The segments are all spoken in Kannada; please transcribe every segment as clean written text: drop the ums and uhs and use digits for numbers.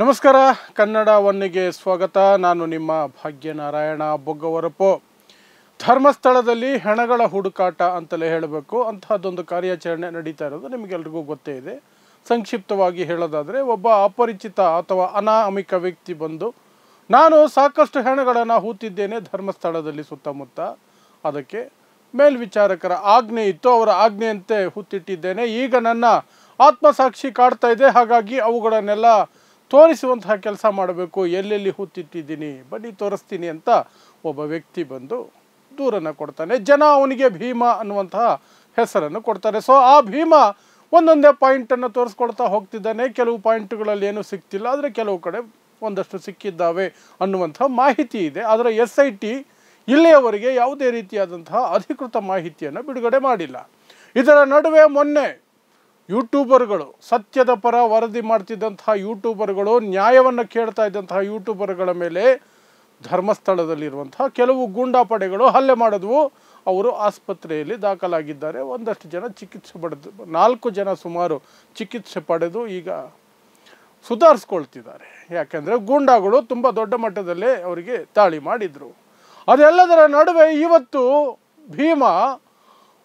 ನಮಸ್ಕಾರ ಕನ್ನಡ ಒನ್ನಿಗೆ ಸ್ವಾಗತ. ನಾನು ನಿಮ್ಮ ಭಾಗ್ಯನಾರಾಯಣ ಬೊಗ್ಗವರಪು. ಧರ್ಮಸ್ಥಳದಲ್ಲಿ ಹೆಣಗಳ ಹುಡುಕಾಟ ಅಂತಲೇ ಹೇಳಬೇಕು. ಅಂತಹದ್ದೊಂದು ಕಾರ್ಯಾಚರಣೆ ನಡೀತಾ ಇರೋದು ನಿಮಗೆಲ್ರಿಗೂ ಗೊತ್ತೇ ಇದೆ. ಸಂಕ್ಷಿಪ್ತವಾಗಿ ಹೇಳೋದಾದರೆ, ಒಬ್ಬ ಅಪರಿಚಿತ ಅಥವಾ ಅನಾಮಿಕ ವ್ಯಕ್ತಿ ಬಂದು, ನಾನು ಸಾಕಷ್ಟು ಹೆಣಗಳನ್ನು ಹೂತಿದ್ದೇನೆ ಧರ್ಮಸ್ಥಳದಲ್ಲಿ ಸುತ್ತಮುತ್ತ, ಅದಕ್ಕೆ ಮೇಲ್ವಿಚಾರಕರ ಆಜ್ಞೆ ಇತ್ತು, ಅವರ ಆಜ್ಞೆಯಂತೆ ಹೂತಿಟ್ಟಿದ್ದೇನೆ, ಈಗ ನನ್ನ ಆತ್ಮಸಾಕ್ಷಿ ಕಾಡ್ತಾ ಇದೆ, ಹಾಗಾಗಿ ಅವುಗಳನ್ನೆಲ್ಲ ತೋರಿಸುವಂತಹ ಕೆಲಸ ಮಾಡಬೇಕು, ಎಲ್ಲೆಲ್ಲಿ ಹೂತಿಟ್ಟಿದ್ದೀನಿ ಬನ್ನಿ ತೋರಿಸ್ತೀನಿ ಅಂತ ಒಬ್ಬ ವ್ಯಕ್ತಿ ಬಂದು ದೂರನ್ನು ಕೊಡ್ತಾನೆ. ಜನ ಅವನಿಗೆ ಭೀಮ ಅನ್ನುವಂತಹ ಹೆಸರನ್ನು ಕೊಡ್ತಾರೆ. ಸೊ ಆ ಭೀಮ ಒಂದೊಂದೇ ಪಾಯಿಂಟನ್ನು ತೋರಿಸ್ಕೊಳ್ತಾ ಹೋಗ್ತಿದ್ದಾನೆ. ಕೆಲವು ಪಾಯಿಂಟ್ಗಳಲ್ಲಿ ಏನೂ ಸಿಗ್ತಿಲ್ಲ, ಆದರೆ ಕೆಲವು ಕಡೆ ಒಂದಷ್ಟು ಸಿಕ್ಕಿದ್ದಾವೆ ಅನ್ನುವಂಥ ಮಾಹಿತಿ ಇದೆ. ಆದರೆ SIT ಇಲ್ಲಿಯವರೆಗೆ ಯಾವುದೇ ರೀತಿಯಾದಂತಹ ಅಧಿಕೃತ ಮಾಹಿತಿಯನ್ನು ಬಿಡುಗಡೆ ಮಾಡಿಲ್ಲ. ಇದರ ನಡುವೆ ಮೊನ್ನೆ ಯೂಟ್ಯೂಬರ್ಗಳು, ಸತ್ಯದ ಪರ ವರದಿ ಮಾಡ್ತಿದ್ದಂತಹ ಯೂಟ್ಯೂಬರ್ಗಳು, ನ್ಯಾಯವನ್ನು ಕೇಳ್ತಾ ಇದ್ದಂತಹ ಯೂಟ್ಯೂಬರ್ಗಳ ಮೇಲೆ ಧರ್ಮಸ್ಥಳದಲ್ಲಿರುವಂತಹ ಕೆಲವು ಗೂಂಡಾಪಡೆಗಳು ಹಲ್ಲೆ ಮಾಡಿದ್ವು. ಅವರು ಆಸ್ಪತ್ರೆಯಲ್ಲಿ ದಾಖಲಾಗಿದ್ದಾರೆ. ಒಂದಷ್ಟು ಜನ ಚಿಕಿತ್ಸೆ ಪಡೆದು, 4 ಜನ ಸುಮಾರು ಚಿಕಿತ್ಸೆ ಪಡೆದು ಈಗ ಸುಧಾರಿಸ್ಕೊಳ್ತಿದ್ದಾರೆ. ಯಾಕೆಂದರೆ ಗೂಂಡಾಗಳು ತುಂಬ ದೊಡ್ಡ ಮಟ್ಟದಲ್ಲೇ ಅವರಿಗೆ ದಾಳಿ ಮಾಡಿದರು. ಅದೆಲ್ಲದರ ನಡುವೆ ಇವತ್ತು ಭೀಮ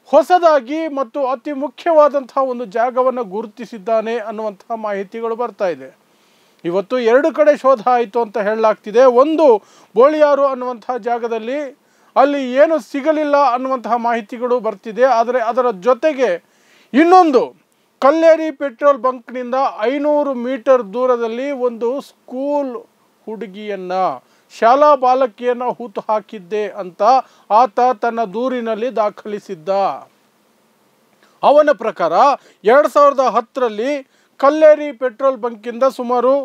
ಹೊಸದಾಗಿ ಮತ್ತು ಅತಿ ಮುಖ್ಯವಾದಂತಹ ಒಂದು ಜಾಗವನ್ನು ಗುರುತಿಸಿದ್ದಾನೆ ಅನ್ನುವಂತಹ ಮಾಹಿತಿಗಳು ಬರ್ತಾ ಇದೆ. ಇವತ್ತು 2 ಕಡೆ ಶೋಧ ಆಯಿತು ಅಂತ ಹೇಳಲಾಗ್ತಿದೆ. ಒಂದು ಬೋಳಿಯಾರು ಅನ್ನುವಂತಹ ಜಾಗದಲ್ಲಿ ಅಲ್ಲಿ ಏನು ಸಿಗಲಿಲ್ಲ ಅನ್ನುವಂತಹ ಮಾಹಿತಿಗಳು ಬರ್ತಿದೆ. ಆದರೆ ಅದರ ಜೊತೆಗೆ ಇನ್ನೊಂದು ಕಲ್ಲೇರಿ ಪೆಟ್ರೋಲ್ ಬಂಕ್ನಿಂದ 500 ಮೀಟರ್ ದೂರದಲ್ಲಿ ಒಂದು ಸ್ಕೂಲ್ ಹುಡುಗಿಯನ್ನು, ಶಾಲಾ ಬಾಲಕಿಯನ್ನು ಹೂತು ಹಾಕಿದ್ದೆ ಅಂತ ಆತ ತನ್ನ ದೂರಿನಲ್ಲಿ ದಾಖಲಿಸಿದ್ದ. ಅವನ ಪ್ರಕಾರ 2010ರಲ್ಲಿ ಕಲ್ಲೇರಿ ಪೆಟ್ರೋಲ್ ಬಂಕಿಂದ ಸುಮಾರು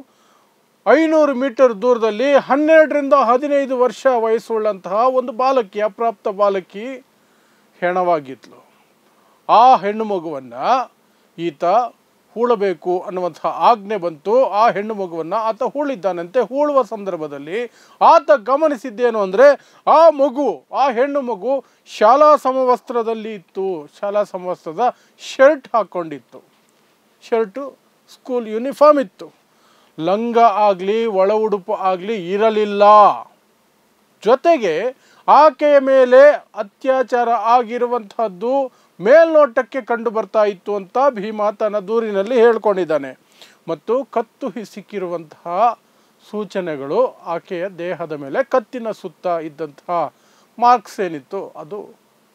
500 ಮೀಟರ್ ದೂರದಲ್ಲಿ 12 ರಿಂದ 15 ವರ್ಷ ವಯಸ್ಸುಳ್ಳಂತಹ ಒಂದು ಬಾಲಕಿ, ಅಪ್ರಾಪ್ತ ಬಾಲಕಿ ಹೆಣವಾಗಿದ್ಲು. ಆ ಹೆಣ್ಣು ಮಗುವನ್ನು ಈತ ಹೂಳಬೇಕು ಅನ್ನುವಂತಹ ಆಜ್ಞೆ ಬಂತು. ಆ ಹೆಣ್ಣು ಮಗುವನ್ನು ಆತ ಹೂಳಿದ್ದಾನಂತೆ. ಹೂಳುವ ಸಂದರ್ಭದಲ್ಲಿ ಆತ ಗಮನಿಸಿದ್ದೇನು ಅಂದರೆ, ಆ ಹೆಣ್ಣು ಮಗು ಶಾಲಾ ಸಮವಸ್ತ್ರದಲ್ಲಿ ಇತ್ತು. ಶಾಲಾ ಸಮವಸ್ತ್ರದ ಶರ್ಟ್ ಹಾಕ್ಕೊಂಡಿತ್ತು. ಶರ್ಟು ಸ್ಕೂಲ್ ಯೂನಿಫಾರ್ಮ್ ಇತ್ತು. ಲಂಗ ಆಗಲಿ ಒಳ ಉಡುಪು ಆಗಲಿ ಇರಲಿಲ್ಲ. ಜೊತೆಗೆ ಆಕೆಯ ಮೇಲೆ ಅತ್ಯಾಚಾರ ಆಗಿರುವಂತಹದ್ದು ಮೇಲ್ನೋಟಕ್ಕೆ ಕಂಡು ಬರ್ತಾ ಇತ್ತು ಅಂತ ಭೀಮ ತನ್ನ ದೂರಿನಲ್ಲಿ ಹೇಳ್ಕೊಂಡಿದ್ದಾನೆ. ಮತ್ತು ಕತ್ತು ಸಿಕ್ಕಿರುವಂತಹ ಸೂಚನೆಗಳು, ಆಕೆಯ ದೇಹದ ಮೇಲೆ ಕತ್ತಿನ ಸುತ್ತ ಇದ್ದಂತಹ ಮಾರ್ಕ್ಸ್ ಏನಿತ್ತು ಅದು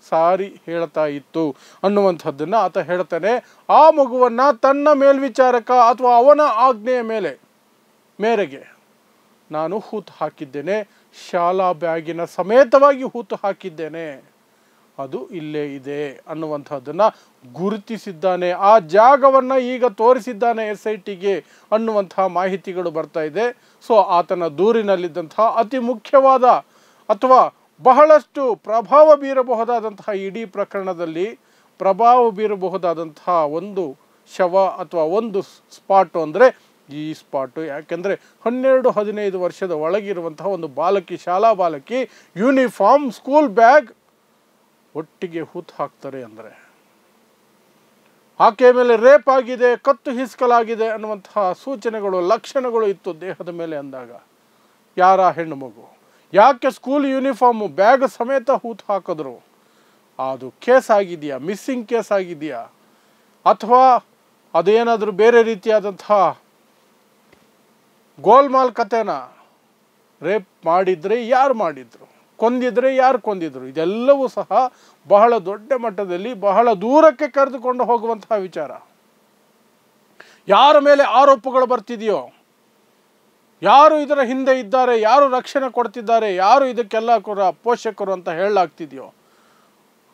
ಸಾರಿ ಹೇಳ್ತಾ ಇತ್ತು ಅನ್ನುವಂಥದ್ದನ್ನು ಆತ ಹೇಳ್ತಾನೆ. ಆ ಮಗುವನ್ನು ತನ್ನ ಮೇಲ್ವಿಚಾರಕ ಅಥವಾ ಅವನ ಆಜ್ಞೆಯ ಮೇರೆಗೆ ನಾನು ಹೂತು ಹಾಕಿದ್ದೇನೆ, ಶಾಲಾ ಬ್ಯಾಗಿನ ಸಮೇತವಾಗಿ ಹೂತು ಹಾಕಿದ್ದೇನೆ, ಅದು ಇಲ್ಲೇ ಇದೆ ಅನ್ನುವಂಥದ್ದನ್ನು ಗುರುತಿಸಿದ್ದಾನೆ. ಆ ಜಾಗವನ್ನು ಈಗ ತೋರಿಸಿದ್ದಾನೆ SITಗೆ ಅನ್ನುವಂತಹ ಮಾಹಿತಿಗಳು ಬರ್ತಾ ಇದೆ. ಸೊ ಆತನ ದೂರಿನಲ್ಲಿದ್ದಂತಹ ಅತಿ ಮುಖ್ಯವಾದ ಅಥವಾ ಬಹಳಷ್ಟು ಪ್ರಭಾವ ಬೀರಬಹುದಾದಂತಹ, ಇಡೀ ಪ್ರಕರಣದಲ್ಲಿ ಪ್ರಭಾವ ಬೀರಬಹುದಾದಂತಹ ಒಂದು ಶವ ಅಥವಾ ಒಂದು ಸ್ಪಾಟು ಅಂದರೆ ಈ ಸ್ಪಾಟು. ಯಾಕೆಂದರೆ 12-15 ವರ್ಷದ ಒಳಗಿರುವಂತಹ ಒಂದು ಬಾಲಕಿ, ಶಾಲಾ ಬಾಲಕಿ, ಯೂನಿಫಾರ್ಮ್, ಸ್ಕೂಲ್ ಬ್ಯಾಗ್ ಒಟ್ಟಿಗೆ ಹೂತು ಹಾಕ್ತಾರೆ ಅಂದರೆ, ಆಕೆಯ ಮೇಲೆ ರೇಪ್ ಆಗಿದೆ, ಕತ್ತು ಹಿಸ್ಕಲಾಗಿದೆ ಅನ್ನುವಂತಹ ಸೂಚನೆಗಳು, ಲಕ್ಷಣಗಳು ಇತ್ತು ದೇಹದ ಮೇಲೆ ಅಂದಾಗ, ಯಾರ ಹೆಣ್ಣು ಮಗು, ಯಾಕೆ ಸ್ಕೂಲ್ ಯೂನಿಫಾರ್ಮು ಬ್ಯಾಗ್ ಸಮೇತ ಹೂತು ಹಾಕಿದ್ರು? ಅದು ಕೇಸ್ ಆಗಿದೆಯಾ, ಮಿಸ್ಸಿಂಗ್ ಕೇಸ್ ಆಗಿದೆಯಾ, ಅಥವಾ ಅದೇನಾದರೂ ಬೇರೆ ರೀತಿಯಾದಂತಹ ಗೋಲ್ಮಾಲ್ ಕಥೆನ? ರೇಪ್ ಮಾಡಿದರೆ ಯಾರು ಮಾಡಿದ್ರು, ಕೊಂದಿದ್ರೆ ಯಾರು ಕೊಂದಿದ್ರು? ಇದೆಲ್ಲವೂ ಸಹ ಬಹಳ ದೊಡ್ಡ ಮಟ್ಟದಲ್ಲಿ ಬಹಳ ದೂರಕ್ಕೆ ಕರೆದುಕೊಂಡು ಹೋಗುವಂತಹ ವಿಚಾರ. ಯಾರ ಮೇಲೆ ಆರೋಪಗಳು ಬರ್ತಿದೆಯೋ, ಯಾರು ಇದರ ಹಿಂದೆ ಇದ್ದಾರೆ, ಯಾರು ರಕ್ಷಣೆ ಕೊಡ್ತಿದ್ದಾರೆ, ಯಾರು ಇದಕ್ಕೆಲ್ಲ ಪೋಷಕರು ಅಂತ ಹೇಳಲಾಗ್ತಿದೆಯೋ,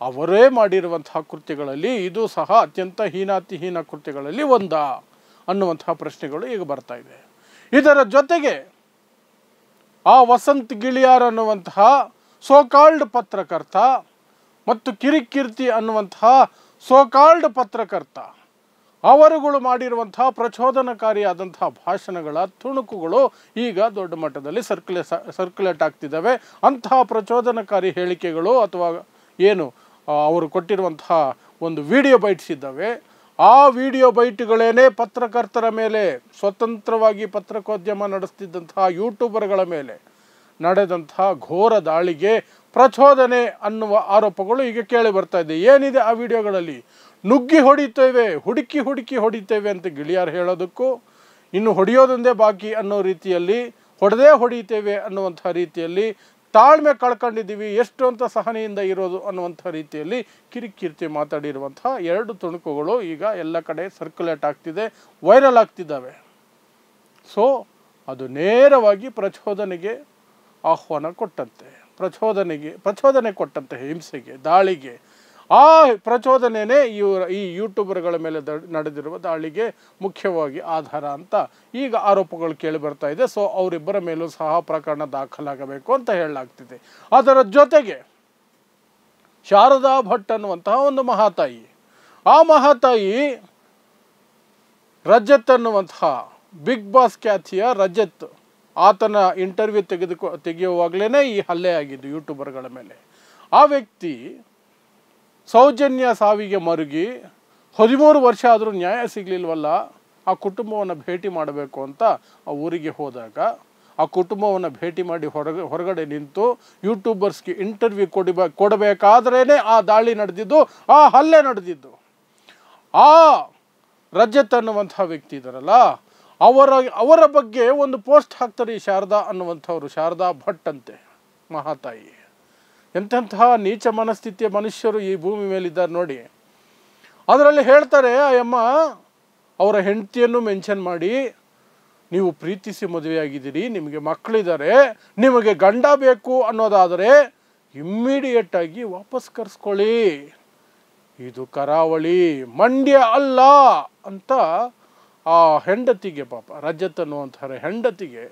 ಅವರೇ ಮಾಡಿರುವಂತಹ ಕೃತ್ಯಗಳಲ್ಲಿ ಇದು ಸಹ ಅತ್ಯಂತ ಹೀನಾತಿಹೀನ ಕೃತ್ಯಗಳಲ್ಲಿ ಒಂದಾ ಅನ್ನುವಂತಹ ಪ್ರಶ್ನೆಗಳು ಈಗ ಬರ್ತಾ ಇದೆ. ಇದರ ಜೊತೆಗೆ ಆ ವಸಂತ್ ಗಿಳಿಯಾರ್ ಅನ್ನುವಂತಹ ಸೋಕಾಲ್ಡ್ ಪತ್ರಕರ್ತ ಮತ್ತು ಕಿರಿಕೀರ್ತಿ ಅನ್ನುವಂತಹ ಸೋಕಾಲ್ಡ್ ಪತ್ರಕರ್ತ, ಅವರುಗಳು ಮಾಡಿರುವಂತಹ ಪ್ರಚೋದನಕಾರಿಯಾದಂತಹ ಭಾಷಣಗಳ ತುಣುಕುಗಳು ಈಗ ದೊಡ್ಡ ಮಟ್ಟದಲ್ಲಿ ಸರ್ಕ್ಯುಲೇಟ್ ಆಗ್ತಿದ್ದಾವೆ. ಅಂತಹ ಪ್ರಚೋದನಕಾರಿ ಹೇಳಿಕೆಗಳು ಅಥವಾ ಏನು ಅವರು ಕೊಟ್ಟಿರುವಂತಹ ಒಂದು ವಿಡಿಯೋ ಬೈಟ್ಸ್ ಇದ್ದಾವೆ, ಆ ವಿಡಿಯೋ ಬೈಟ್ಗಳೇನೇ ಪತ್ರಕರ್ತರ ಮೇಲೆ, ಸ್ವತಂತ್ರವಾಗಿ ಪತ್ರಿಕೋದ್ಯಮ ನಡೆಸ್ತಿದ್ದಂತಹ ಯೂಟ್ಯೂಬರ್ಗಳ ಮೇಲೆ ನಡೆದಂತಹ ಘೋರ ದಾಳಿಗೆ ಪ್ರಚೋದನೆ ಅನ್ನುವ ಆರೋಪಗಳು ಈಗ ಕೇಳಿ ಬರ್ತಾ ಇದೆ. ಏನಿದೆ ಆ ವಿಡಿಯೋಗಳಲ್ಲಿ? ನುಗ್ಗಿ ಹೊಡಿತೇವೆ, ಹುಡುಕಿ ಹೊಡಿತೇವೆ ಅಂತ ಗಿಳಿಯಾರು ಹೇಳೋದಕ್ಕೂ, ಇನ್ನು ಹೊಡೆಯೋದೊಂದೇ ಬಾಕಿ ಅನ್ನೋ ರೀತಿಯಲ್ಲಿ, ಹೊಡೆದೇ ಹೊಡಿತೇವೆ ಅನ್ನುವಂಥ ರೀತಿಯಲ್ಲಿ, ತಾಳ್ಮೆ ಕಳ್ಕೊಂಡಿದ್ದೀವಿ, ಎಷ್ಟು ಅಂತ ಸಹನೆಯಿಂದ ಇರೋದು ಅನ್ನುವಂಥ ರೀತಿಯಲ್ಲಿ ಕಿರಿಕೀರ್ತಿ ಮಾತಾಡಿರುವಂತಹ 2 ತುಣುಕುಗಳು ಈಗ ಎಲ್ಲ ಕಡೆ ಸರ್ಕ್ಯುಲೇಟ್ ಆಗ್ತಿದೆ, ವೈರಲ್ ಆಗ್ತಿದ್ದಾವೆ. ಸೊ ಅದು ನೇರವಾಗಿ ಪ್ರಚೋದನೆಗೆ ಆಹ್ವಾನ ಕೊಟ್ಟಂತೆ, ಪ್ರಚೋದನೆ ಕೊಟ್ಟಂತೆ, ಹಿಂಸೆಗೆ, ದಾಳಿಗೆ. ಆ ಪ್ರಚೋದನೆಯೇ ಈ ಯೂಟ್ಯೂಬರ್ಗಳ ಮೇಲೆ ನಡೆದಿರುವ ದಾಳಿಗೆ ಮುಖ್ಯವಾಗಿ ಆಧಾರ ಅಂತ ಈಗ ಆರೋಪಗಳು ಕೇಳಿ ಬರ್ತಾ ಇದೆ. ಸೊ ಅವರಿಬ್ಬರ ಮೇಲೂ ಸಹ ಪ್ರಕರಣ ದಾಖಲಾಗಬೇಕು ಅಂತ ಹೇಳಲಾಗ್ತಿದೆ. ಅದರ ಜೊತೆಗೆ ಶಾರದಾ ಭಟ್ ಅನ್ನುವಂತಹ ಒಂದು ಮಹಾತಾಯಿ, ಆ ಮಹಾತಾಯಿ ರಜತ್ ಅನ್ನುವಂತಹ ಬಿಗ್ ಬಾಸ್ ಖ್ಯಾತಿಯ ರಜತ್, ಆತನ ಇಂಟರ್ವ್ಯೂ ತೆಗೆಯುವಾಗಲೇ ಈ ಹಲ್ಲೆ ಆಗಿದ್ದು ಯೂಟ್ಯೂಬರ್ಗಳ ಮೇಲೆ. ಆ ವ್ಯಕ್ತಿ ಸೌಜನ್ಯ ಸಾವಿಗೆ ಮರುಗಿ 13 ವರ್ಷ ಆದರೂ ನ್ಯಾಯ ಸಿಗಲಿಲ್ವಲ್ಲ, ಆ ಕುಟುಂಬವನ್ನು ಭೇಟಿ ಮಾಡಬೇಕು ಅಂತ ಆ ಊರಿಗೆ ಹೋದಾಗ ಆ ಕುಟುಂಬವನ್ನು ಭೇಟಿ ಮಾಡಿ ಹೊರಗಡೆ ನಿಂತು ಯೂಟ್ಯೂಬರ್ಸ್ಗೆ ಇಂಟರ್ವ್ಯೂ ಕೊಡಬೇಕಾದ್ರೇ ಆ ದಾಳಿ ನಡೆದಿದ್ದು, ಆ ಹಲ್ಲೆ ನಡೆದಿದ್ದು. ಆ ರಜತ್ ಅನ್ನುವಂಥ ವ್ಯಕ್ತಿ ಇದ್ದಾರಲ್ಲ, ಅವರ ಬಗ್ಗೆ ಒಂದು ಪೋಸ್ಟ್ ಹಾಕ್ತಾರೆ ಈ ಶಾರದಾ ಅನ್ನುವಂಥವ್ರು, ಶಾರದಾ ಭಟ್ ಅಂತೆ ಮಹಾತಾಯಿ. ಎಂತಹ ನೀಚ ಮನಸ್ಥಿತಿಯ ಮನುಷ್ಯರು ಈ ಭೂಮಿ ಮೇಲಿದ್ದಾರೆ ನೋಡಿ. ಅದರಲ್ಲಿ ಹೇಳ್ತಾರೆ, ಅಯ್ಯಮ್ಮ ಅವರ ಹೆಂಡತಿಯನ್ನು ಮೆನ್ಷನ್ ಮಾಡಿ, ನೀವು ಪ್ರೀತಿಸಿ ಮದುವೆಯಾಗಿದ್ದೀರಿ, ನಿಮಗೆ ಮಕ್ಕಳಿದ್ದಾರೆ, ನಿಮಗೆ ಗಂಡ ಬೇಕು ಅನ್ನೋದಾದರೆ ಇಮ್ಮಿಡಿಯೇಟಾಗಿ ವಾಪಸ್ ಕರೆಸ್ಕೊಳ್ಳಿ, ಇದು ಕರಾವಳಿ, ಮಂಡ್ಯ ಅಲ್ಲ ಅಂತ ಆ ಹೆಂಡತಿಗೆ, ಪಾಪ ರಜತ್ ಅನ್ನುವಂಥ ಹೆಂಡತಿಗೆ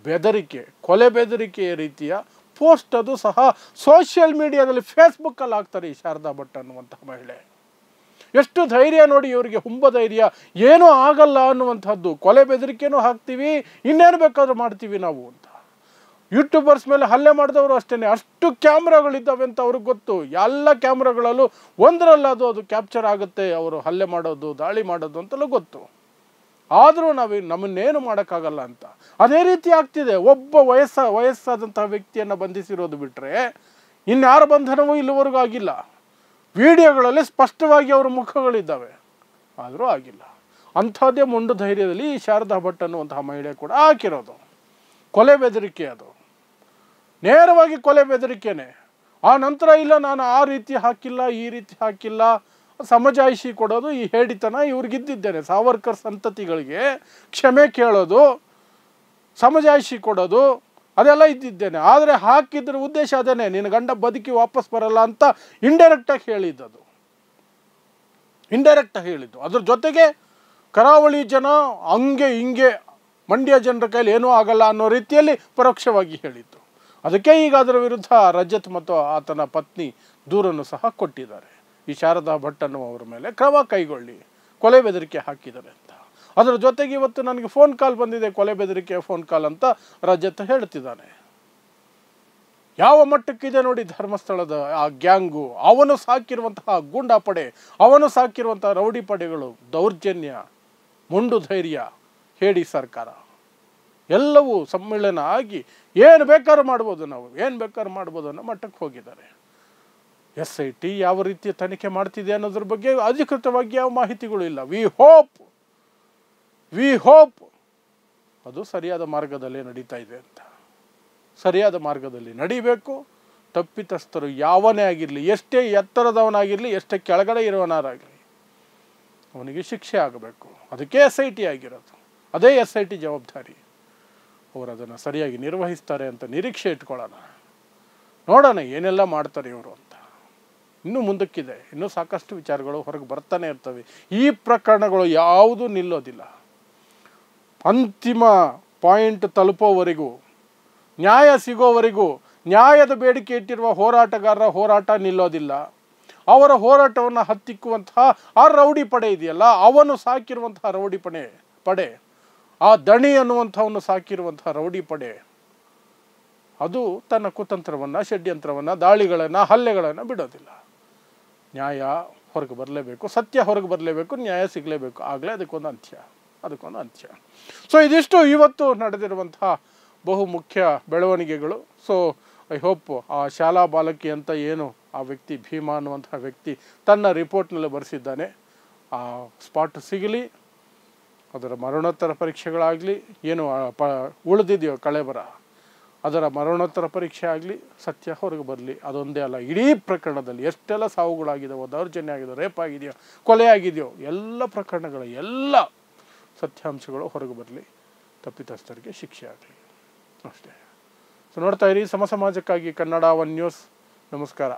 ಬೆದರಿಕೆ, ಕೊಲೆ ಬೆದರಿಕೆಯ ರೀತಿಯ ಪೋಸ್ಟ್ ಅದು ಸಹ ಸೋಷಿಯಲ್ ಮೀಡಿಯಾದಲ್ಲಿ, ಫೇಸ್ಬುಕ್ಕಲ್ಲಿ ಹಾಕ್ತಾರೆ ಈ ಶಾರದಾ ಭಟ್ ಅನ್ನುವಂತಹ ಮಹಿಳೆ. ಎಷ್ಟು ಧೈರ್ಯ ನೋಡಿ ಇವರಿಗೆ, ಹುಂಬ ಧೈರ್ಯ, ಏನೂ ಆಗಲ್ಲ ಅನ್ನುವಂಥದ್ದು. ಕೊಲೆ ಬೆದರಿಕೆನೂ ಹಾಕ್ತೀವಿ, ಇನ್ನೇನು ಬೇಕಾದ್ರೂ ಮಾಡ್ತೀವಿ ನಾವು ಅಂತ. ಯೂಟ್ಯೂಬರ್ಸ್ ಮೇಲೆ ಹಲ್ಲೆ ಮಾಡಿದವರು ಅಷ್ಟೇ, ಅಷ್ಟು ಕ್ಯಾಮ್ರಾಗಳಿದ್ದಾವೆ ಅಂತ ಅವ್ರಿಗೆ ಗೊತ್ತು. ಎಲ್ಲ ಕ್ಯಾಮ್ರಾಗಳಲ್ಲೂ ಒಂದರಲ್ಲಾದರೂ ಅದು ಕ್ಯಾಪ್ಚರ್ ಆಗುತ್ತೆ, ಅವರು ಹಲ್ಲೆ ಮಾಡೋದು, ದಾಳಿ ಮಾಡೋದು ಅಂತಲೂ ಗೊತ್ತು. ಆದರೂ ನಮ್ಮನ್ನೇನು ಮಾಡೋಕ್ಕಾಗಲ್ಲ ಅಂತ. ಅದೇ ರೀತಿ ಆಗ್ತಿದೆ. ಒಬ್ಬ ವಯಸ್ಸಾದಂತಹ ವ್ಯಕ್ತಿಯನ್ನು ಬಂಧಿಸಿರೋದು ಬಿಟ್ಟರೆ ಇನ್ಯಾರ ಬಂಧನವೂ ಇಲ್ಲಿವರೆಗೂ ಆಗಿಲ್ಲ. ವಿಡಿಯೋಗಳಲ್ಲಿ ಸ್ಪಷ್ಟವಾಗಿ ಅವರ ಮುಖಗಳಿದ್ದಾವೆ, ಆದರೂ ಆಗಿಲ್ಲ. ಅಂಥದ್ದೇ ಮೊಂಡು ಧೈರ್ಯದಲ್ಲಿ ಈ ಶಾರದಾ ಭಟ್ ಅನ್ನುವಂತಹ ಮಹಿಳೆ ಕೂಡ ಹಾಕಿರೋದು ಕೊಲೆ ಬೆದರಿಕೆ. ಅದು ನೇರವಾಗಿ ಕೊಲೆ ಬೆದರಿಕೆನೆ. ಆ ನಂತರ ಇಲ್ಲ, ನಾನು ಆ ರೀತಿ ಹಾಕಿಲ್ಲ, ಈ ರೀತಿ ಹಾಕಿಲ್ಲ, ಸಮಜಾಯಿಷಿ ಕೊಡೋದು, ಈ ಹೇಡಿತನ ಇವ್ರಿಗಿದ್ದಿದ್ದೇನೆ. ಸಾವರ್ಕರ್ ಸಂತತಿಗಳಿಗೆ ಕ್ಷಮೆ ಕೇಳೋದು, ಸಮಜಾಯಿಷಿ ಕೊಡೋದು, ಅದೆಲ್ಲ ಇದ್ದಿದ್ದೇನೆ. ಆದರೆ ಹಾಕಿದ್ರ ಉದ್ದೇಶ ಅದೇನೆ, ನಿನ್ನ ಗಂಡ ಬದುಕಿ ವಾಪಸ್ ಬರಲ್ಲ ಅಂತ ಇಂಡೈರೆಕ್ಟಾಗಿ ಹೇಳಿದ್ದು. ಅದ್ರ ಜೊತೆಗೆ ಕರಾವಳಿ ಜನ ಹಂಗೆ ಹಿಂಗೆ, ಮಂಡ್ಯ ಜನರ ಕೈಲಿ ಏನೂ ಆಗಲ್ಲ ಅನ್ನೋ ರೀತಿಯಲ್ಲಿ ಪರೋಕ್ಷವಾಗಿ ಹೇಳಿದ್ದು. ಅದಕ್ಕೆ ಈಗ ಅದರ ವಿರುದ್ಧ ರಜತ್ ಮತ್ತು ಆತನ ಪತ್ನಿ ದೂರನ್ನು ಸಹ ಕೊಟ್ಟಿದ್ದಾರೆ. ಈ ಶಾರದಾ ಭಟ್ ಅನ್ನುವವರ ಮೇಲೆ ಕ್ರಮ ಕೈಗೊಳ್ಳಿ, ಕೊಲೆ ಬೆದರಿಕೆ ಹಾಕಿದ್ದಾರೆ ಅಂತ. ಅದರ ಜೊತೆಗೆ ಇವತ್ತು ನನಗೆ ಫೋನ್ ಕಾಲ್ ಬಂದಿದೆ, ಕೊಲೆ ಬೆದರಿಕೆ ಫೋನ್ ಕಾಲ್ ಅಂತ ರಜತ್ ಹೇಳ್ತಿದ್ದಾನೆ. ಯಾವ ಮಟ್ಟಕ್ಕಿದೆ ನೋಡಿ ಧರ್ಮಸ್ಥಳದ ಆ ಗ್ಯಾಂಗು, ಅವನು ಸಾಕಿರುವಂತಹ ಗೂಂಡಾ ಪಡೆ, ಅವನು ಸಾಕಿರುವಂತಹ ರೌಡಿ ಪಡೆಗಳು, ದೌರ್ಜನ್ಯ, ಮೊಂಡು ಧೈರ್ಯ, ಹೇಡಿ ಸರ್ಕಾರ ಎಲ್ಲವೂ ಸಮ್ಮಿಳನ ಆಗಿ ಏನು ಬೇಕಾದ್ರೂ ಮಾಡ್ಬೋದು, ನಾವು ಏನು ಬೇಕಾದ್ರೂ ಮಾಡ್ಬೋದು ಅನ್ನೋ ಮಟ್ಟಕ್ಕೆ ಹೋಗಿದ್ದಾರೆ. SIT ಯಾವ ರೀತಿಯ ತನಿಖೆ ಮಾಡ್ತಿದೆ ಅನ್ನೋದ್ರ ಬಗ್ಗೆ ಅಧಿಕೃತವಾಗಿ ಯಾವ ಮಾಹಿತಿಗಳು ಇಲ್ಲ. ವಿ ಹೋಪ್ ಅದು ಸರಿಯಾದ ಮಾರ್ಗದಲ್ಲಿ ನಡೀತಾ ಇದೆ ಅಂತ. ಸರಿಯಾದ ಮಾರ್ಗದಲ್ಲಿ ನಡಿಬೇಕು. ತಪ್ಪಿತಸ್ಥರು ಯಾವನೇ ಆಗಿರಲಿ, ಎಷ್ಟೇ ಎತ್ತರದವನಾಗಿರಲಿ, ಎಷ್ಟೇ ಕೆಳಗಡೆ ಇರುವವನಾರಾಗಲಿ, ಅವನಿಗೆ ಶಿಕ್ಷೆ ಆಗಬೇಕು. ಅದಕ್ಕೆ SIT ಆಗಿರೋದು. ಅದೇ SIT ಜವಾಬ್ದಾರಿ. ಅವರು ಅದನ್ನು ಸರಿಯಾಗಿ ನಿರ್ವಹಿಸ್ತಾರೆ ಅಂತ ನಿರೀಕ್ಷೆ ಇಟ್ಕೊಳ್ಳೋಣ. ನೋಡೋಣ ಏನೆಲ್ಲ ಮಾಡ್ತಾರೆ ಇವರು ಅಂತ. ಇನ್ನೂ ಮುಂದಕ್ಕಿದೆ, ಇನ್ನೂ ಸಾಕಷ್ಟು ವಿಚಾರಗಳು ಹೊರಗೆ ಬರ್ತಾನೆ ಇರ್ತವೆ. ಈ ಪ್ರಕರಣಗಳು ಯಾವುದೂ ನಿಲ್ಲೋದಿಲ್ಲ. ಅಂತಿಮ ಪಾಯಿಂಟ್ ತಲುಪೋವರೆಗೂ, ನ್ಯಾಯ ಸಿಗೋವರೆಗೂ, ನ್ಯಾಯದ ಬೇಡಿಕೆ ಇಟ್ಟಿರುವ ಹೋರಾಟಗಾರರ ಹೋರಾಟ ನಿಲ್ಲೋದಿಲ್ಲ. ಅವರ ಹೋರಾಟವನ್ನು ಹತ್ತಿಕ್ಕುವಂತಹ ಆ ರೌಡಿ ಪಡೆ ಇದೆಯಲ್ಲ, ಅವನು ಸಾಕಿರುವಂತಹ ರೌಡಿ ಪಡೆ, ಆ ದಣಿ ಅನ್ನುವಂಥವನ್ನು ಸಾಕಿರುವಂತಹ ರೌಡಿ ಪಡೆ, ಅದು ತನ್ನ ಕುತಂತ್ರವನ್ನು, ಷಡ್ಯಂತ್ರವನ್ನು, ದಾಳಿಗಳನ್ನು, ಹಲ್ಲೆಗಳನ್ನು ಬಿಡೋದಿಲ್ಲ. ನ್ಯಾಯ ಹೊರಗೆ ಬರಲೇಬೇಕು, ಸತ್ಯ ಹೊರಗೆ ಬರಲೇಬೇಕು, ನ್ಯಾಯ ಸಿಗಲೇಬೇಕು. ಆಗಲೇ ಅದಕ್ಕೊಂದು ಅಂತ್ಯ. ಸೊ ಇದಿಷ್ಟು ಇವತ್ತು ನಡೆದಿರುವಂತಹ ಬಹುಮುಖ್ಯ ಬೆಳವಣಿಗೆಗಳು. ಸೊ ಐ ಹೋಪ್ ಆ ಶಾಲಾ ಬಾಲಕಿ ಅಂತ ಏನು ಆ ವ್ಯಕ್ತಿ ಭೀಮಾ ಅನ್ನುವಂತಹ ವ್ಯಕ್ತಿ ತನ್ನ ರಿಪೋರ್ಟ್ನಲ್ಲಿ ಬರೆಸಿದ್ದಾನೆ, ಆ ಸ್ಪಾಟ್ ಸಿಗಲಿ, ಅದರ ಮರಣೋತ್ತರ ಪರೀಕ್ಷೆಗಳಾಗಲಿ, ಏನು ಉಳಿದಿದೆಯೋ ಕಳೆಬರ ಅದರ ಮರಣೋತ್ತರ ಪರೀಕ್ಷೆ ಆಗಲಿ, ಸತ್ಯ ಹೊರಗೆ ಬರಲಿ. ಅದೊಂದೇ ಅಲ್ಲ, ಇಡೀ ಪ್ರಕರಣದಲ್ಲಿ ಎಷ್ಟೆಲ್ಲ ಸಾವುಗಳಾಗಿದೆಯೋ, ದೌರ್ಜನ್ಯ ಆಗಿದೆಯೋ, ರೇಪ್ ಆಗಿದೆಯೋ, ಕೊಲೆ ಆಗಿದೆಯೋ, ಎಲ್ಲ ಪ್ರಕರಣಗಳ ಎಲ್ಲ ಸತ್ಯಾಂಶಗಳು ಹೊರಗೆ ಬರಲಿ, ತಪ್ಪಿತಸ್ಥರಿಗೆ ಶಿಕ್ಷೆ ಆಗಲಿ ಅಷ್ಟೇ. ಸೊ ನೋಡ್ತಾ ಇರಿ ಸಮಾಜಕ್ಕಾಗಿ ಕನ್ನಡ 1 ನ್ಯೂಸ್. ನಮಸ್ಕಾರ.